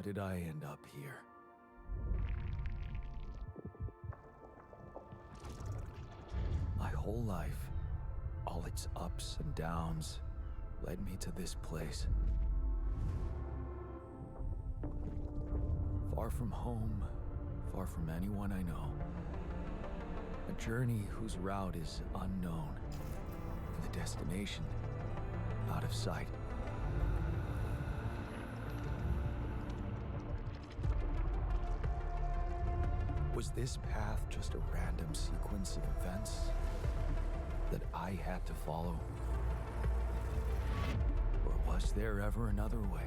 How did I end up here? My whole life, all its ups and downs, led me to this place. Far from home, far from anyone I know. A journey whose route is unknown, and the destination out of sight. Was this path just a random sequence of events that I had to follow? Or was there ever another way?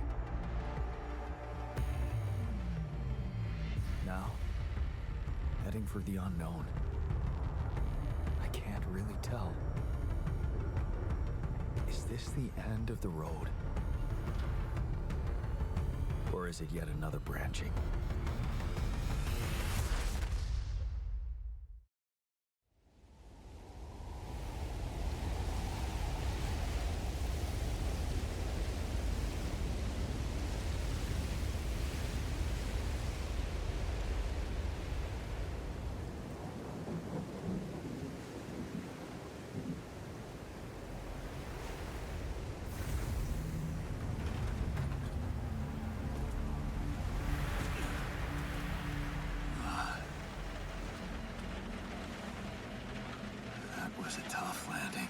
Now, heading for the unknown. I can't really tell. Is this the end of the road? Or is it yet another branching? Was a tough landing.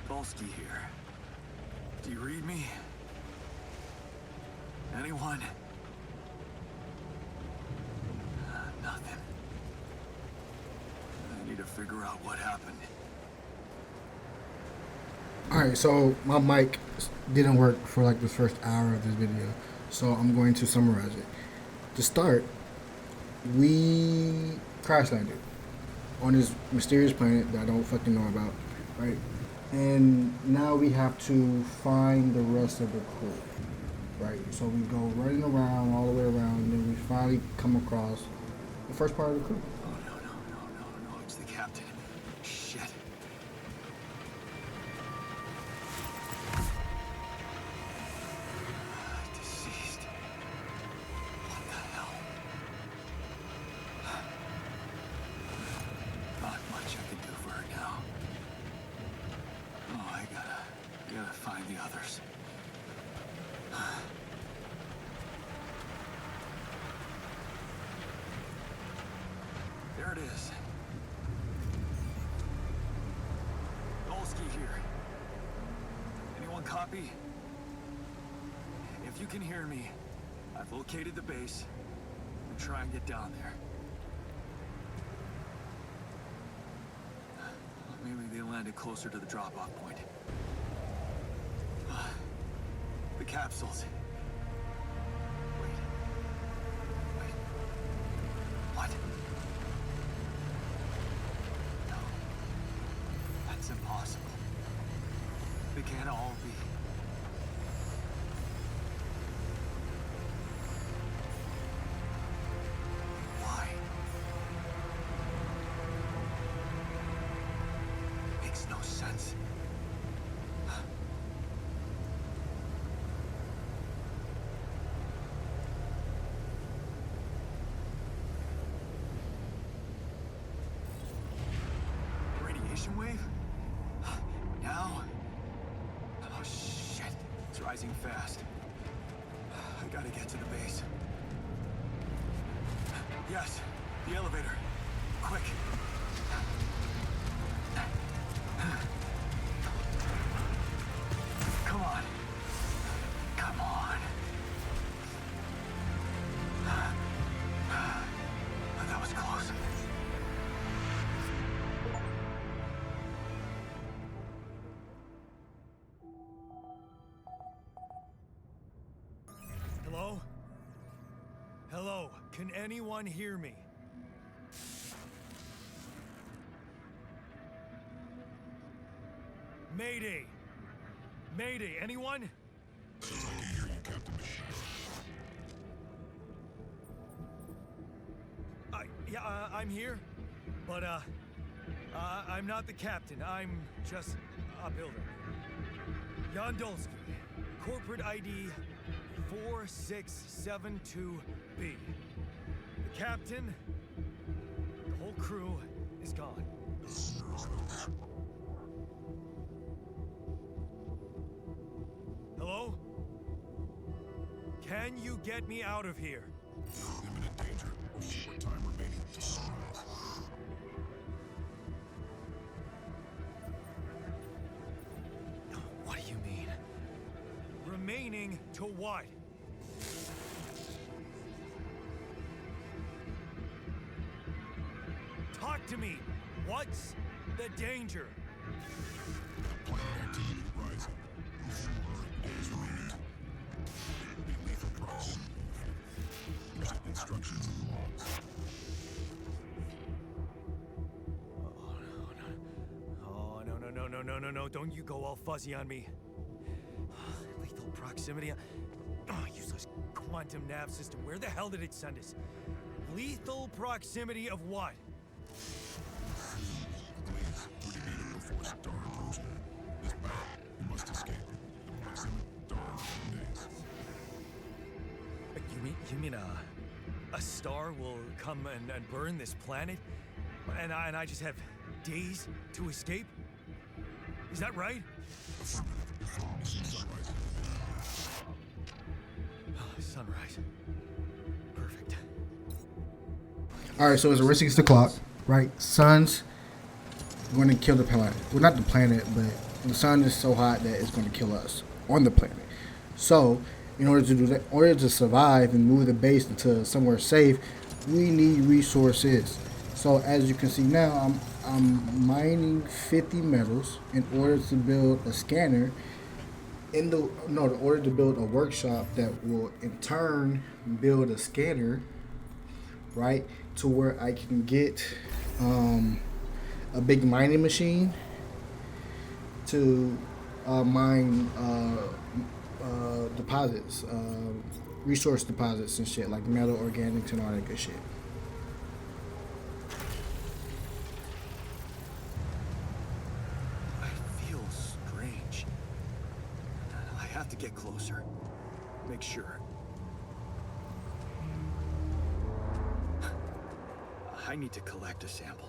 Polsky here. Do you read me? Anyone? Nothing. I need to figure out what happened. Alright, so my mic didn't work for like the first hour of this video, so I'm going to summarize it. To start, we crash landed on this mysterious planet that I don't fucking know about, right? And now we have to find the rest of the crew, right? So we go running around all the way around, and then we finally come across the first part of the crew. Oh, no, it's the captain. Shit. Deceased. What the hell? Not much I can do for her now. Oh, I gotta find the others. There it is. Polsky here. Anyone copy? If you can hear me, I've located the base. I'm trying to get down there. Maybe they landed closer to the drop-off point. The capsules. Wait. What? No. That's impossible. They can't all be. Why? Makes no sense. Radiation wave? Now? Oh shit, it's rising fast. I gotta get to the base. Yes, the elevator. Quick. Come on. Come on. That was close. Hello? Hello, can anyone hear me? Mayday! Mayday, anyone? I can hear you, Captain Machine. I'm here, but I'm not the captain. I'm just a builder. Jan Dolsky. corporate ID 4672B. The captain, the whole crew is gone. Hello? Can you get me out of here? Imminent danger. Short time remaining to sunrise. What do you mean? Remaining to what? Talk to me. What's the danger? Planet activity rising. 4 days remaining. Be lethal proximity. Instructions and logs. Oh, no. Don't you go all fuzzy on me. Lethal proximity. Oh, useless quantum nav system. Where the hell did it send us? Lethal proximity of what? Please, 30 meters before star approaching. This battle, you must escape. Proximity star in days. You mean a star will come and burn this planet? And I just have days to escape? Is that right? Sunrise. Sunrise. Perfect. All right, so it's racing against the clock, right? Sun's going to kill the planet. Well, not the planet, but the sun is so hot that it's going to kill us on the planet. So, in order to do that, in order to survive and move the base into somewhere safe, we need resources. So, as you can see now, I'm mining 50 metals in order to build a scanner. In order to build a workshop that will in turn build a scanner, right, to where I can get a big mining machine to mine deposits, resource deposits and shit, like metal, organics, and all that good shit. I feel strange. I have to get closer. Make sure. I need to collect a sample.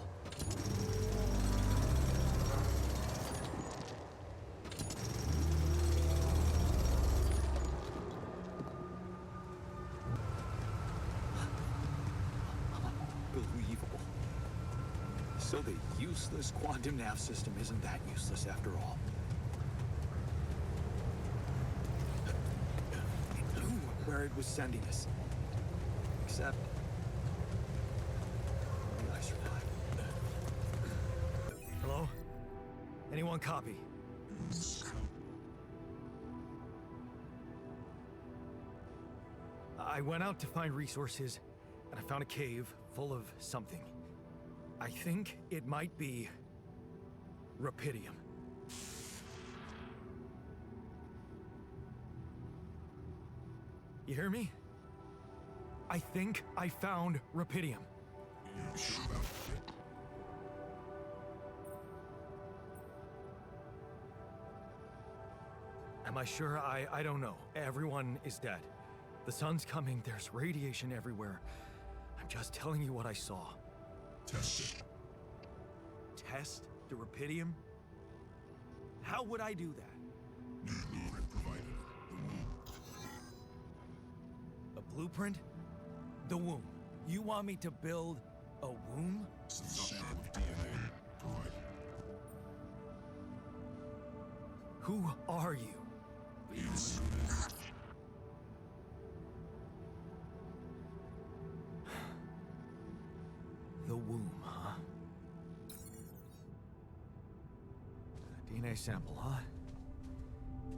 Unbelievable. So the useless quantum nav system isn't that useless after all. It knew where it was sending us. Except I survived. Hello? Anyone copy? I went out to find resources, and I found a cave full of something. I think it might be Rapidium. You hear me? I think I found Rapidium. You sure about it? Am I sure? I don't know. Everyone is dead. The sun's coming, there's radiation everywhere. I'm just telling you what I saw. Test it. Test the Rapidium? How would I do that? New blueprint provided. The womb. A blueprint? The womb. You want me to build a womb? Some sample of DNA provided. Who are you? The answer is The womb, huh? A DNA sample, huh?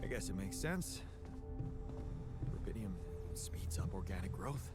I guess it makes sense. Rubidium speeds up organic growth.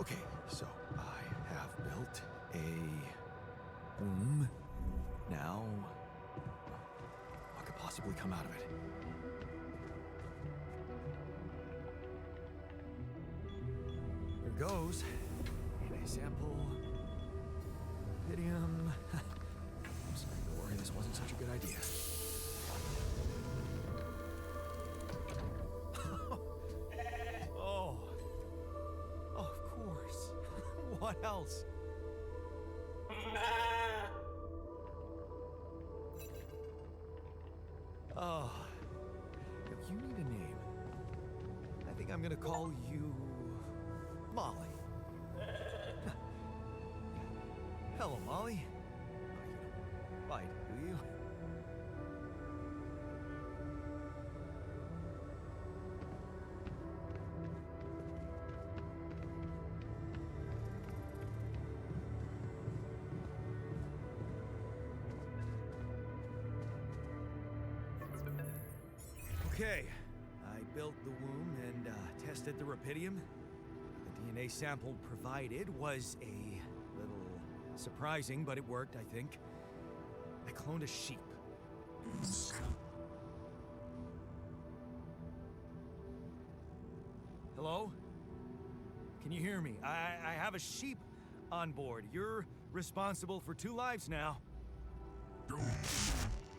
Okay, so I have built a womb. Now, what could possibly come out of it? Here goes. In a sample. Idiom. I'm sorry, Glory, this wasn't such a good idea. Oh. Oh, of course. What else? Oh. Look, you need a name. I think I'm gonna call you Molly. Hello, Molly. Bite, do you? Okay, I built the womb and tested the rapidium. The DNA sample provided was a little surprising, but it worked, I think. I cloned a sheep. Hello? Can you hear me? I have a sheep on board. You're responsible for 2 lives now. Go.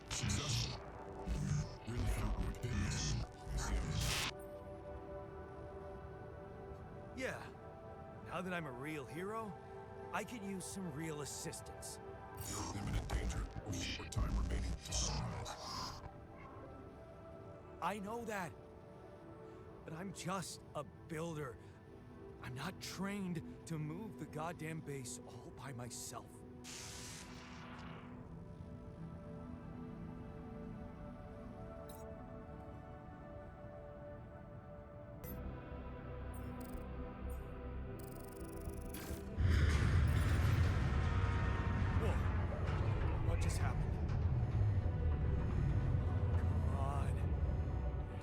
Successful. Really felt rapidness. Yeah. Now that I'm a real hero, I could use some real assistance. You're in imminent danger. Only more time remaining to sunrise. I know that. But I'm just a builder. I'm not trained to move the goddamn base all by myself. Whoa. What just happened? Come on.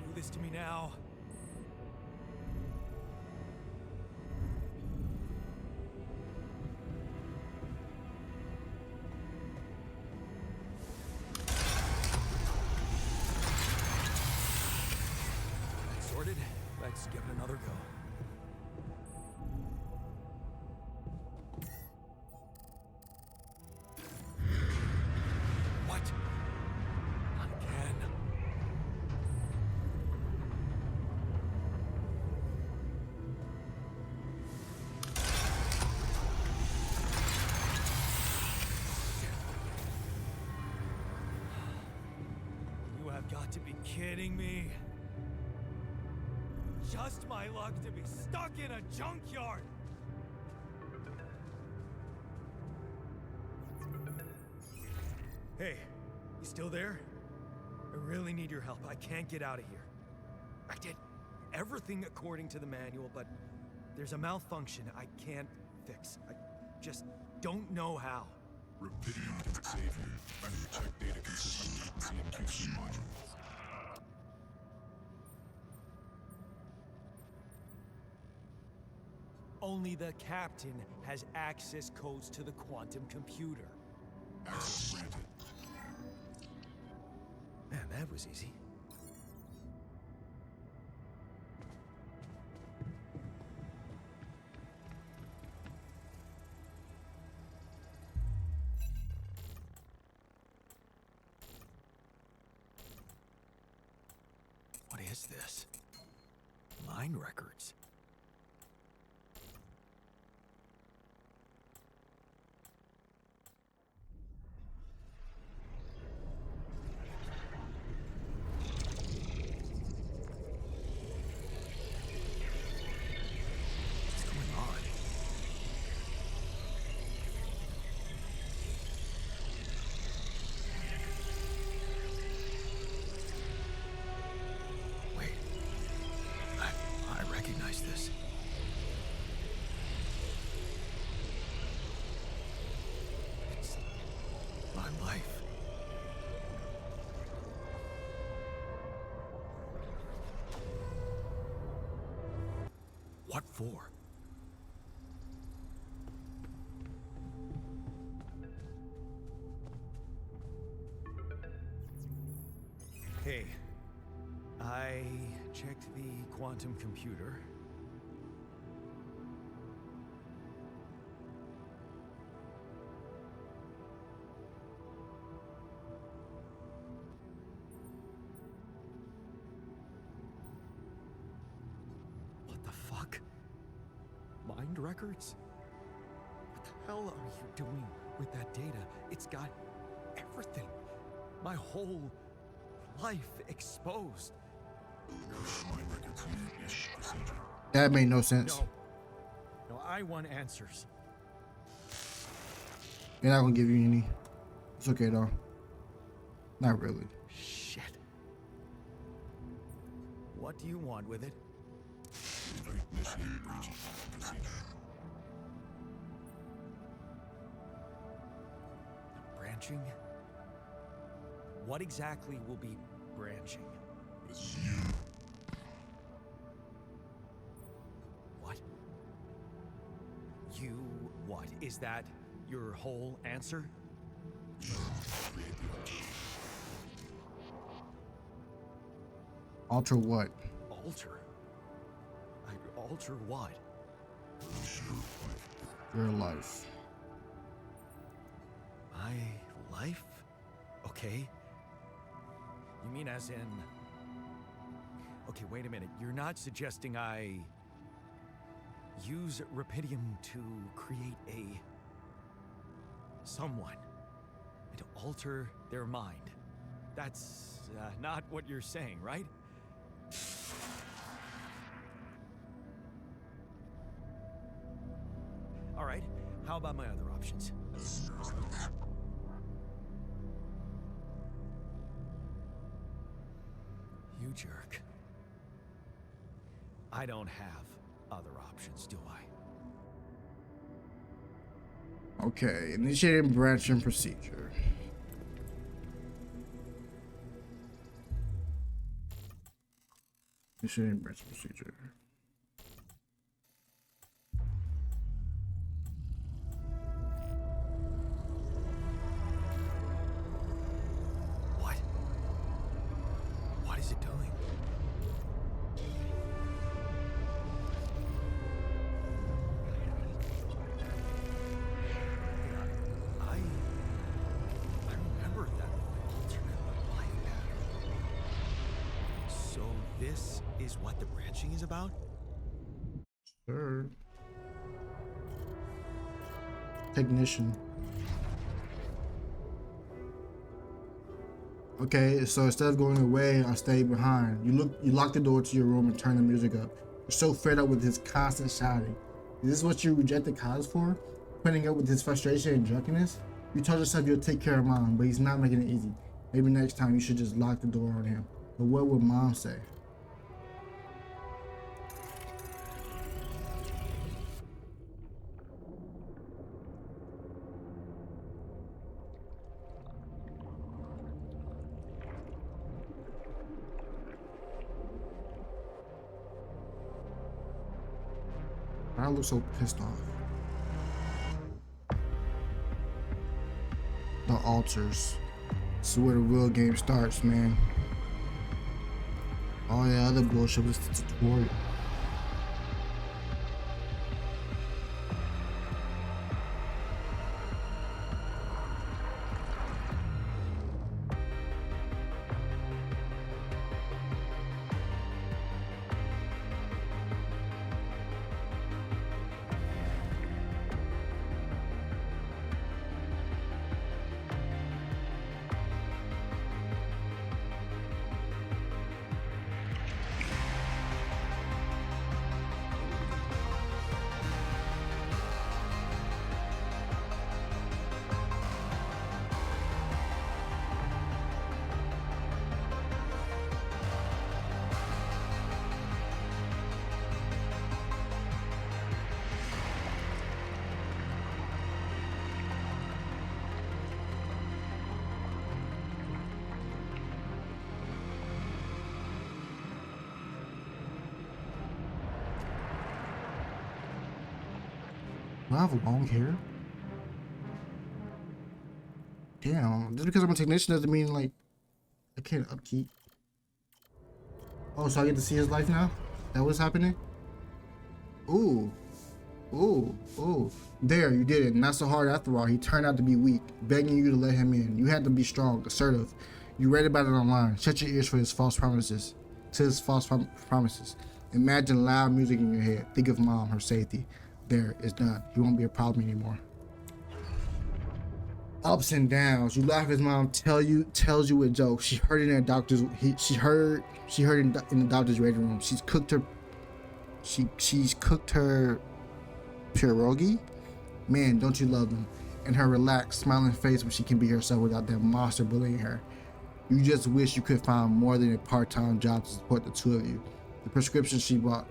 Do this to me now. Sorted. Let's give it another go. What? Not again. You have got to be kidding me. Just my luck to be stuck in a junkyard! Hey, you still there? I really need your help. I can't get out of here. I did everything according to the manual, but there's a malfunction I can't fix. I just don't know how. Rapidium can save you. Find the check data consistency and QC module. Only the captain has access codes to the quantum computer. Access granted. Man, that was easy. What is this? Mine records. What's going on? Wait. I recognize this. It's my life. What for? Okay. I checked the quantum computer. What the fuck? Mind records? What the hell are you doing with that data? It's got everything. My whole life exposed. Mind records need is procedure. That made no sense. No. No, I want answers. They're not gonna give you any. It's okay though. Not really. Shit. What do you want with it? Initiate branching procedure. Branching? What exactly will be branching? It's you. What? You what? Is that your whole answer? Create the Alter altar. what? Alter? I'd alter what? Your life. My life? Okay. You mean as in... Okay, wait a minute. You're not suggesting I use Rapidium to create a... someone. And to alter their mind. That's not what you're saying, right? All right. How about my other options? You jerk. I don't have other options, do I? Okay, initiating branching procedure. Initiating branching procedure. What? What is it doing? I remember that alternate life pattern. So this is what the branching is about? Sure. Technician. Okay, so instead of going away, I stayed behind. You lock the door to your room and turn the music up. You're so fed up with his constant shouting. Is this what you rejected Kaz for? Putting up with his frustration and drunkenness? You told yourself you'll take care of Mom, but he's not making it easy. Maybe next time you should just lock the door on him. But what would Mom say? I look so pissed off. The altars. This is where the real game starts, man. All the other bullshit was the tutorial. Do I have long hair? Damn, just because I'm a technician doesn't mean like I can't upkeep. Oh, so I get to see his life now? That what's happening? Ooh. Ooh. Ooh. There, you did it. Not so hard after all. He turned out to be weak, begging you to let him in. You had to be strong, assertive. You read about it online. Shut your ears for his false promises. To his false promises. Imagine loud music in your head. Think of mom, her safety. There, it's done. He won't be a problem anymore. Ups and downs. You laugh. His mom tells you a joke. She heard it in the doctor's. She heard in the doctor's waiting room. She's cooked her pierogi. Man, don't you love them? And her relaxed, smiling face when she can be herself without that monster bullying her. You just wish you could find more than a part-time job to support the two of you. The prescription she brought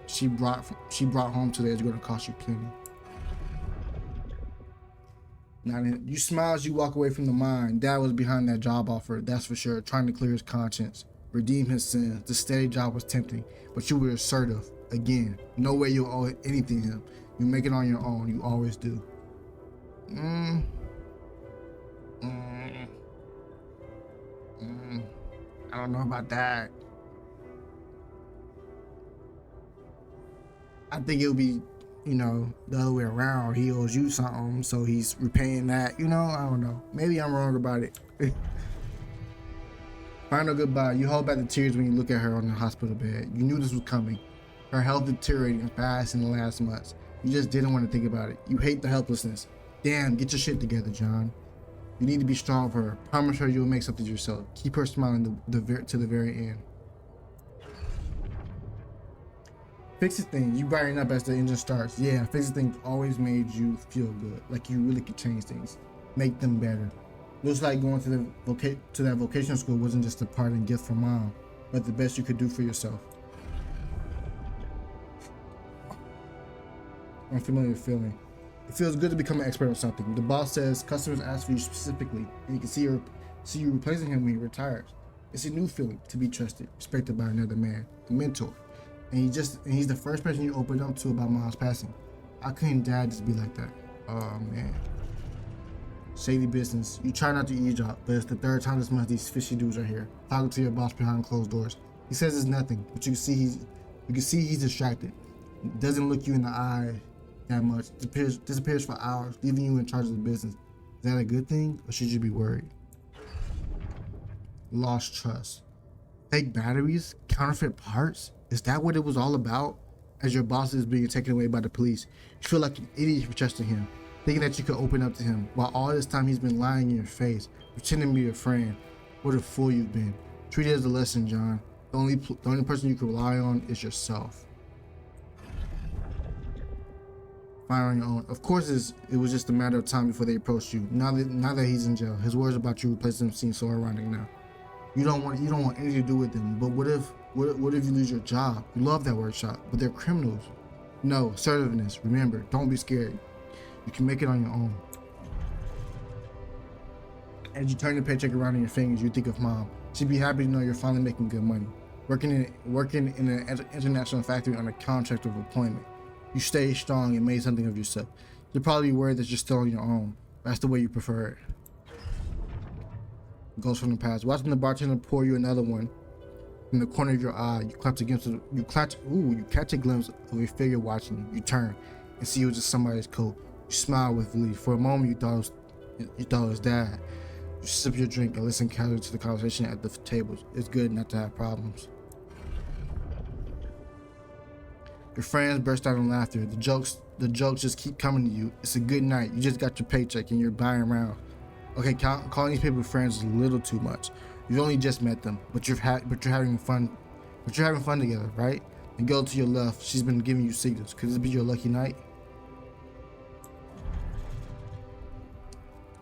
home today is going to cost you plenty. You smile as you walk away from the mine. Dad was behind that job offer, that's for sure, trying to clear his conscience, redeem his sins. The steady job was tempting, but you were assertive. Again, no way you'll owe anything to him. You make it on your own. You always do. I don't know about that. I think it'll be, the other way around. He owes you something, so he's repaying that. I don't know. Maybe I'm wrong about it. Final goodbye. You hold back the tears when you look at her on the hospital bed. You knew this was coming. Her health deteriorating fast in the last months. You just didn't want to think about it. You hate the helplessness. Damn, get your shit together, John. You need to be strong for her. Promise her you'll make something yourself. Keep her smiling to the very end. Fixing things. You brighten up as the engine starts. Yeah, fixing things always made you feel good. Like you really could change things. Make them better. Looks like going to that vocational school wasn't just a parting gift from mom, but the best you could do for yourself. Unfamiliar feeling. It feels good to become an expert on something. The boss says customers ask for you specifically, and you can see you replacing him when he retires. It's a new feeling to be trusted, respected by another man, a mentor. And he's the first person you open up to about mom's passing. How couldn't dad just be like that? Oh man. Shady business. You try not to eavesdrop, but it's the third time this month these fishy dudes are here, talking to your boss behind closed doors. He says it's nothing, but you can see he's distracted. Doesn't look you in the eye that much. Disappears for hours, leaving you in charge of the business. Is that a good thing, or should you be worried? Lost trust. Fake batteries? Counterfeit parts? Is that what it was all about? As your boss is being taken away by the police, you feel like an idiot for trusting him, thinking that you could open up to him, while all this time he's been lying in your face, pretending to be your friend. What a fool you've been. Treat it as a lesson, John. The only person you can rely on is yourself. Fire on your own. Of course, it was just a matter of time before they approached you. Now that he's in jail, his words about you replacing him seem so ironic now. You don't want anything to do with them. But what if you lose your job? You love that workshop, but they're criminals. No, assertiveness. Remember, don't be scared. You can make it on your own. As you turn the paycheck around in your fingers, you think of mom. She'd be happy to know you're finally making good money. Working in an international factory on a contract of employment. You stay strong and made something of yourself. You'll probably be worried that you're still on your own. That's the way you prefer it. Goes from the past. Watching the bartender pour you another one. In the corner of your eye, you catch a glimpse of a figure watching you. You turn and see it was just somebody's coat. You smile with relief. For a moment, you thought it was dad. You sip your drink and listen casually to the conversation at the tables. It's good not to have problems. Your friends burst out in laughter. The jokes just keep coming to you. It's a good night. You just got your paycheck and you're buying around. Okay, calling these people friends is a little too much. You've only just met them, but you're having fun. But you're having fun together, right? And go to your left. She's been giving you signals. Could this be your lucky night?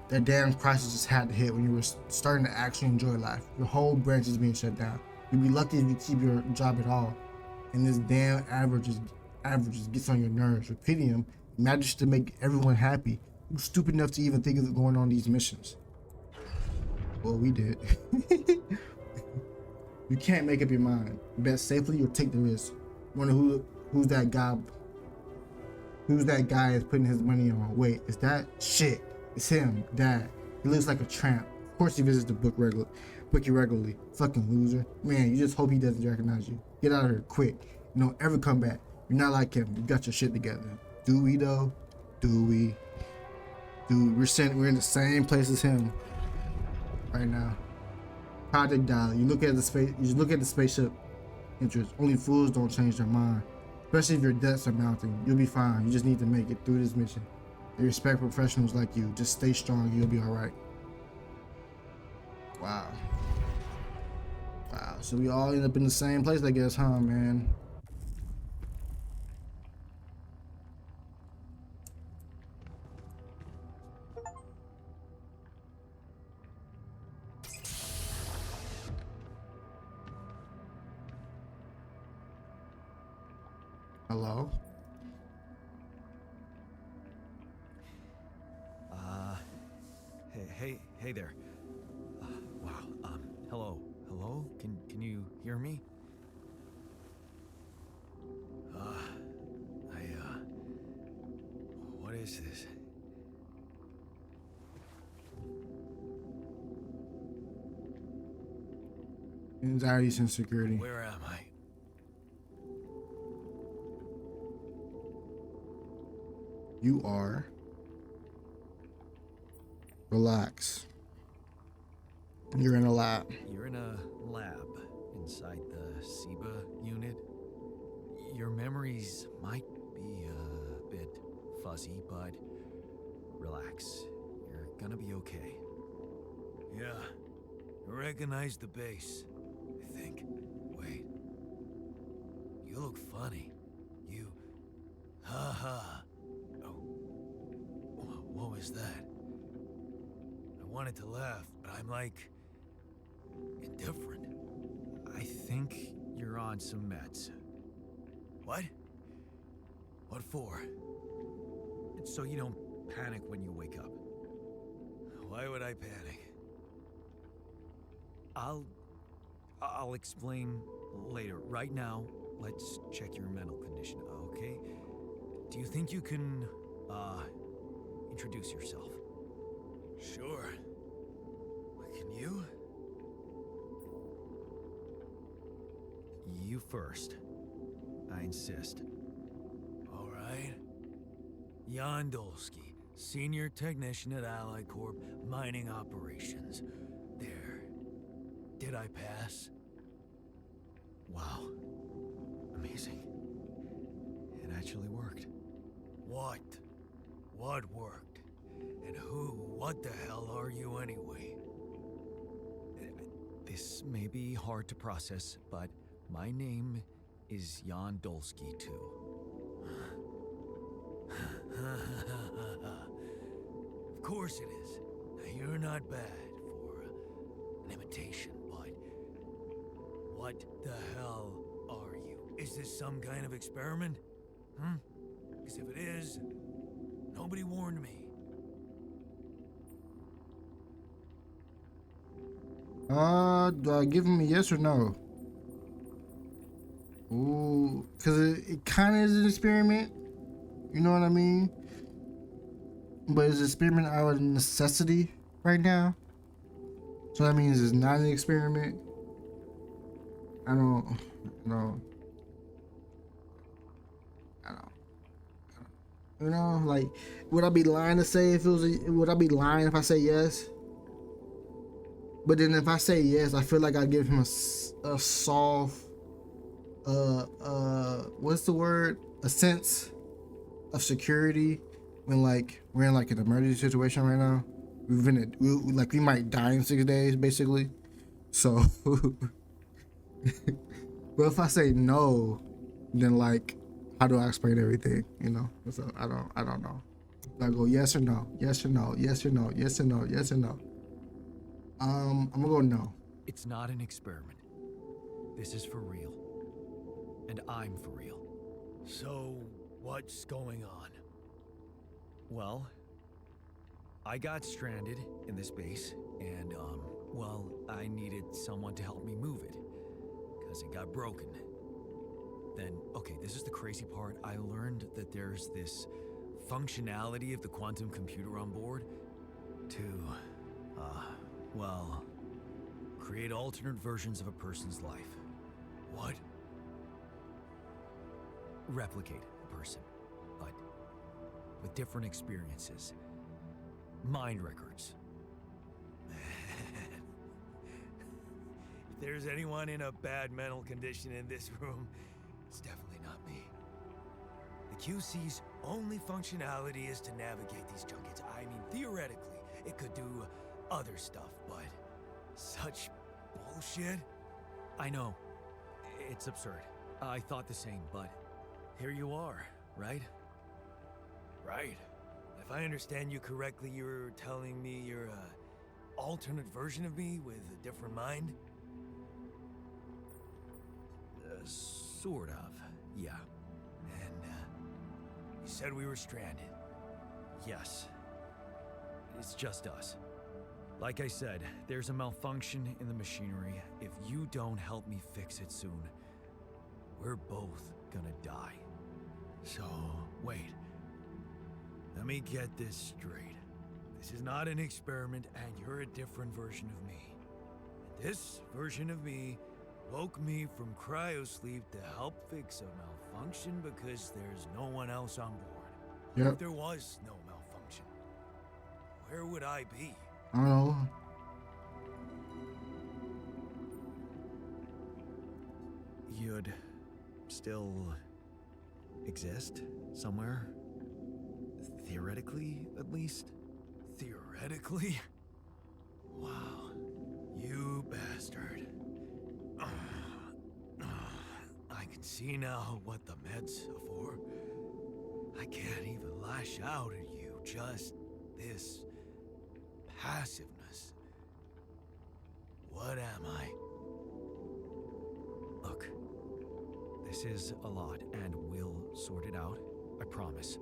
That damn crisis just had to hit when you were starting to actually enjoy life. Your whole branch is being shut down. You'd be lucky if you keep your job at all. And this damn averages gets on your nerves. Repeating him manages to make everyone happy. You're stupid enough to even think of going on these missions. Well, we did. You can't make up your mind. Bet safely or take the risk. Wonder who's that guy? Who's that guy is putting his money on? Wait, is that shit? It's him, Dad. He looks like a tramp. Of course he visits the bookie regularly. Fucking loser. Man, you just hope he doesn't recognize you. Get out of here quick. You don't ever come back. You're not like him. You got your shit together. Do we though? Do we? Dude, we're in the same place as him right now. Project Dolly. You look at the spaceship entrance. Only fools don't change their mind. Especially if your debts are mounting. You'll be fine. You just need to make it through this mission. They respect professionals like you. Just stay strong. You'll be alright. Wow. Wow. So we all end up in the same place, I guess, huh, man? Hello? Hey there. Wow. Hello? Can you hear me? What is this? Anxiety and security. Where am I? You are. Relax. You're in a lab. You're in a lab inside the SIBA unit. Your memories might be a bit fuzzy, but relax. You're gonna be okay. Yeah, I recognize the base, I think. Wait. You look funny. You... Ha. Oh. What was that? I wanted to laugh, but I'm like... indifferent. I think you're on some meds. What? What for? It's so you don't panic when you wake up. Why would I panic? I'll explain later. Right now, let's check your mental condition, okay? Do you think you can, introduce yourself? Sure. Can you? You first. I insist. All right. Jan Dolsky, Senior Technician at Ally Corp Mining Operations. There. Did I pass? Wow. Amazing. It actually worked. What? What worked? And what the hell are you anyway? This may be hard to process, but my name is Jan Dolsky, too. Of course it is. Now, you're not bad for an imitation, but what the hell are you? Is this some kind of experiment? Because if it is, nobody warned me. Do I give him a yes or no? Ooh, because it kind of is an experiment. You know what I mean? But it's an experiment out of necessity right now. So that means it's not an experiment. I don't know. You know, like, would I be lying to say if it was? Would I be lying if I say yes? But then if I say yes, I feel like I'd give him a soft, what's the word? A sense of security when like we're in like an emergency situation right now. We might die in 6 days basically. So, but if I say no, then like, how do I explain everything? You know, so I don't know. I go yes or no, yes or no, yes or no, yes or no, yes or no. I'm gonna go no. It's not an experiment. This is for real. And I'm for real. So, what's going on? Well, I got stranded in this base, and, well, I needed someone to help me move it, because it got broken. Then, okay, this is the crazy part. I learned that there's this functionality of the quantum computer on board to, well, create alternate versions of a person's life. What? replicate a person, but with different experiences. Mind records. If there's anyone in a bad mental condition in this room, it's definitely not me. The QC's only functionality is to navigate these junkets. I mean, theoretically, it could do other stuff, but such bullshit? I know. It's absurd. I thought the same, but here you are, right? Right. If I understand you correctly, you're telling me you're a alternate version of me with a different mind? Sort of, yeah. And, you said we were stranded. Yes. It's just us. Like I said, there's a malfunction in the machinery. If you don't help me fix it soon, we're both gonna die. So, wait. Let me get this straight. This is not an experiment, and you're a different version of me. And this version of me woke me from cryosleep to help fix a malfunction because there's no one else on board. Yep. If there was no malfunction, where would I be? I don't know. You'd still exist somewhere? Theoretically, at least? Theoretically? Wow. You bastard. I can see now what the meds are for. I can't even lash out at you, just this passiveness. What am I? Look, this is a lot, and we'll sort it out, I promise.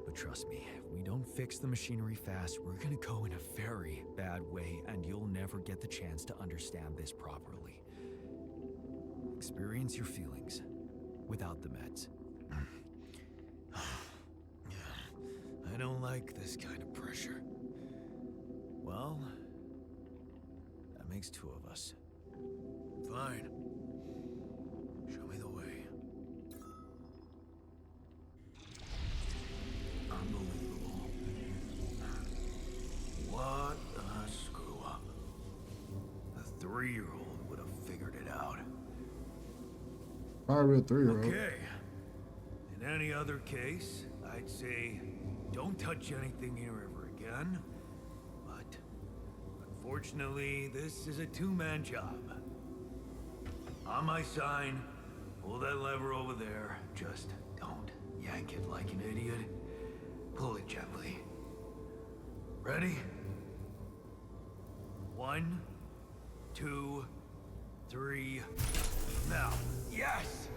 But trust me, if we don't fix the machinery fast, we're gonna go in a very bad way, and you'll never get the chance to understand this properly. Experience your feelings without the meds. I don't like this kind of pressure. Well, that makes two of us. Fine. Show me the way. Unbelievable. What a screw up. A 3-year-old would have figured it out. Probably a 3-year-old. Okay. In any other case, I'd say don't touch anything here ever again. But unfortunately, this is a two-man job. On my sign, pull that lever over there. Just don't yank it like an idiot. Pull it gently. Ready? 1, 2, 3. Now. Yes!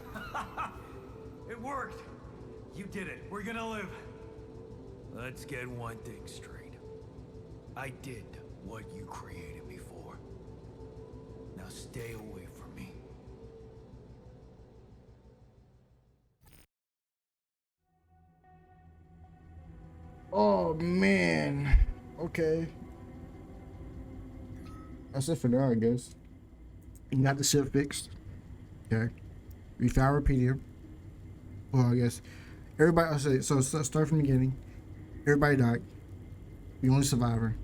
It worked! You did it. We're gonna live. Let's get one thing straight. I did what you created me for. Now stay away from me. Oh man. Okay. That's it for now, I guess. You got the shit fixed. Okay. We found Rapidium. Well, I guess everybody. I'll say so. Start from the beginning. Everybody died. The only survivor.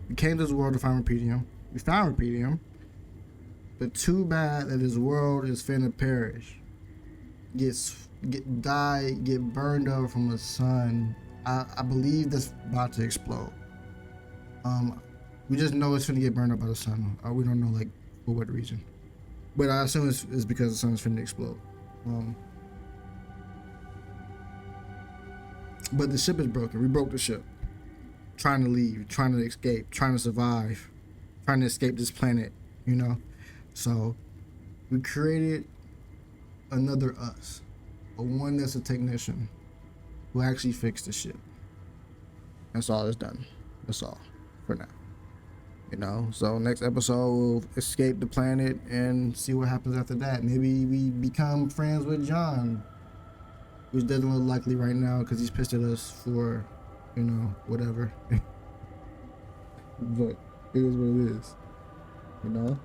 We came to this world to find Rapidium. We found Rapidium. But too bad that this world is finna perish. Get burned up from the sun. I believe that's about to explode. We just know it's finna get burned up by the sun. We don't know like for what reason. But I assume it's because the sun is finna explode. But the ship is broken. We broke the ship. Trying to leave, trying to escape, trying to survive, trying to escape this planet, you know? So we created another us. A one that's a technician who actually fixed the ship. That's all that's done. That's all for now. You know, so next episode we'll escape the planet and see what happens after that. Maybe we become friends with John, which doesn't look likely right now because he's pissed at us for, you know, whatever. But it is what it is, you know.